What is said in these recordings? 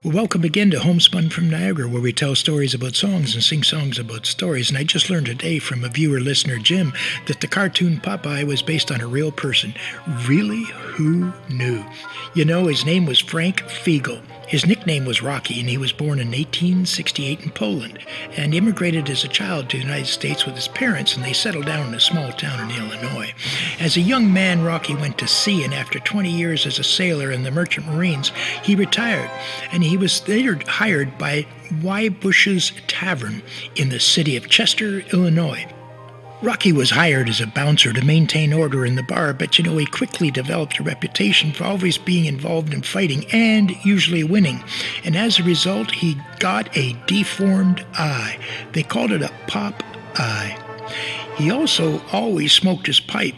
Welcome again to Homespun from Niagara, where we tell stories about songs and sing songs about stories. And I just learned today from a viewer-listener, Jim, that the cartoon Popeye was based on a real person. Really? Who knew? You know, his name was Frank Fiegel. His nickname was Rocky, and he was born in 1868 in Poland and immigrated as a child to the United States with his parents, and they settled down in a small town in Illinois. As a young man, Rocky went to sea, and after 20 years as a sailor in the Merchant Marines, he retired, and he was later hired by Wybush's Tavern in the city of Chester, Illinois. Rocky was hired as a bouncer to maintain order in the bar, but he quickly developed a reputation for always being involved in fighting and usually winning. And as a result, he got a deformed eye. They called it a pop eye. He also always smoked his pipe,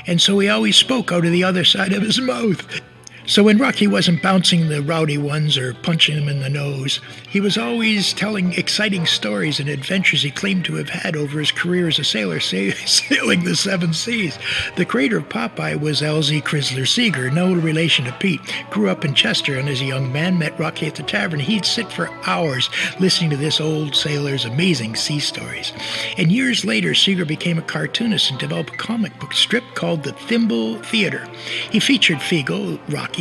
and so he always spoke out of the other side of his mouth. So when Rocky wasn't bouncing the rowdy ones or punching them in the nose, he was always telling exciting stories and adventures he claimed to have had over his career as a sailor sailing the seven seas. The creator of Popeye was L.Z. Chrysler Seeger, no relation to Pete. Grew up in Chester, and as a young man met Rocky at the tavern. He'd sit for hours listening to this old sailor's amazing sea stories. And years later, Seeger became a cartoonist and developed a comic book strip called The Thimble Theater. He featured Fiegel, Rocky,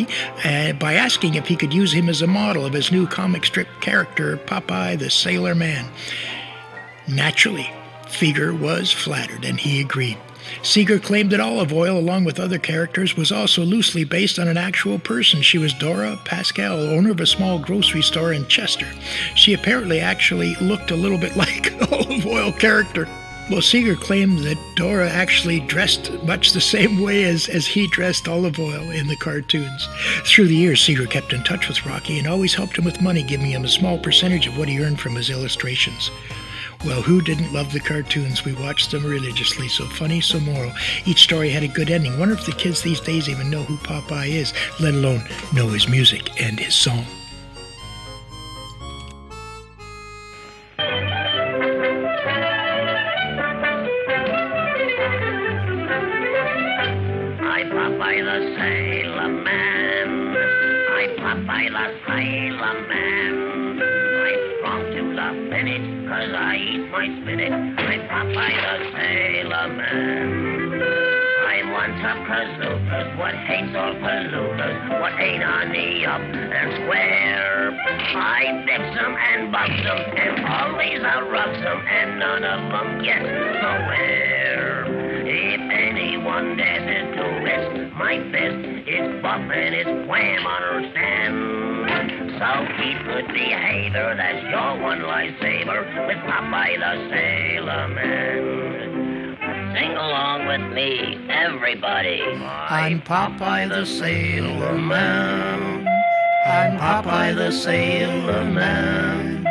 by asking if he could use him as a model of his new comic strip character, Popeye the Sailor Man. Naturally, Fiegel was flattered, and he agreed. Seeger claimed that Olive Oil, along with other characters, was also loosely based on an actual person. She was Dora Pascal, owner of a small grocery store in Chester. She apparently actually looked a little bit like an Olive Oil character. Well, Seeger claimed that Dora actually dressed much the same way as he dressed Olive Oil in the cartoons. Through the years, Seeger kept in touch with Rocky and always helped him with money, giving him a small percentage of what he earned from his illustrations. Well, who didn't love the cartoons? We watched them religiously. So funny, so moral. Each story had a good ending. Wonder if the kids these days even know who Popeye is, let alone know his music and his song. Popeye the Sailor Man. I'm Popeye the Sailor Man. I'm strong to the finish, 'cause I eat my spinach. I'm Popeye the Sailor Man. I'm one tough Gazookus, what hates all Palookas, what ain't on the up and square. I biffs them and buffs them, and always I rubs them, and none of them gets nowhere. If anyone dares to risk my fist, it's Boff and it's Wham, understand? So keep good behavior, that's your one lifesaver, with Popeye the Sailor Man. Sing along with me, everybody. I'm Popeye the Sailor Man. I'm Popeye the Sailor Man.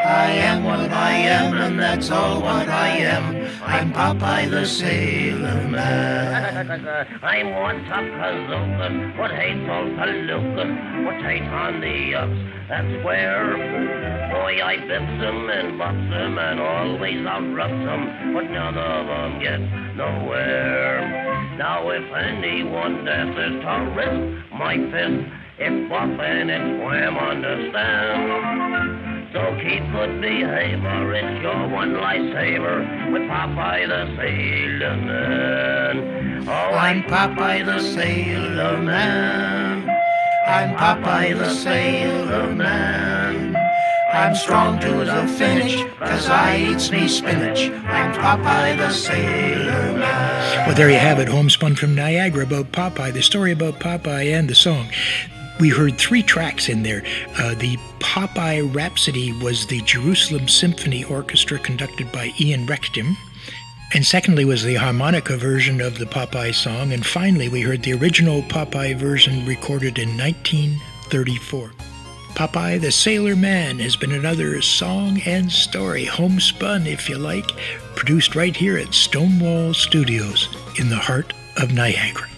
I am what I am, and that's all what I am. I'm Popeye the Sailor Man. I'm one tough Gazookus, what hates all Palookas, what hates on the ups, that's where. Boy, I biffs them and buffs them, and always I rubs them, but none of them gets nowhere. Now if anyone dares to risk my fist, it's Boff and it's Wham, understand? So keep good behavior, it's your one lifesaver, with Popeye the Sailor Man. Oh, I'm Popeye the Sailor Man. I'm Popeye the Sailor Man. I'm strong to the finish, 'cause I eats me spinach. I'm Popeye the Sailor Man. Well, there you have it, Homespun from Niagara, about Popeye, the story about Popeye and the song. We heard 3 tracks in there. The Popeye Rhapsody was the Jerusalem Symphony Orchestra conducted by Ian Rechtim. And secondly was the harmonica version of the Popeye song. And finally, we heard the original Popeye version recorded in 1934. Popeye the Sailor Man has been another song and story, homespun if you like, produced right here at Stonewall Studios in the heart of Niagara.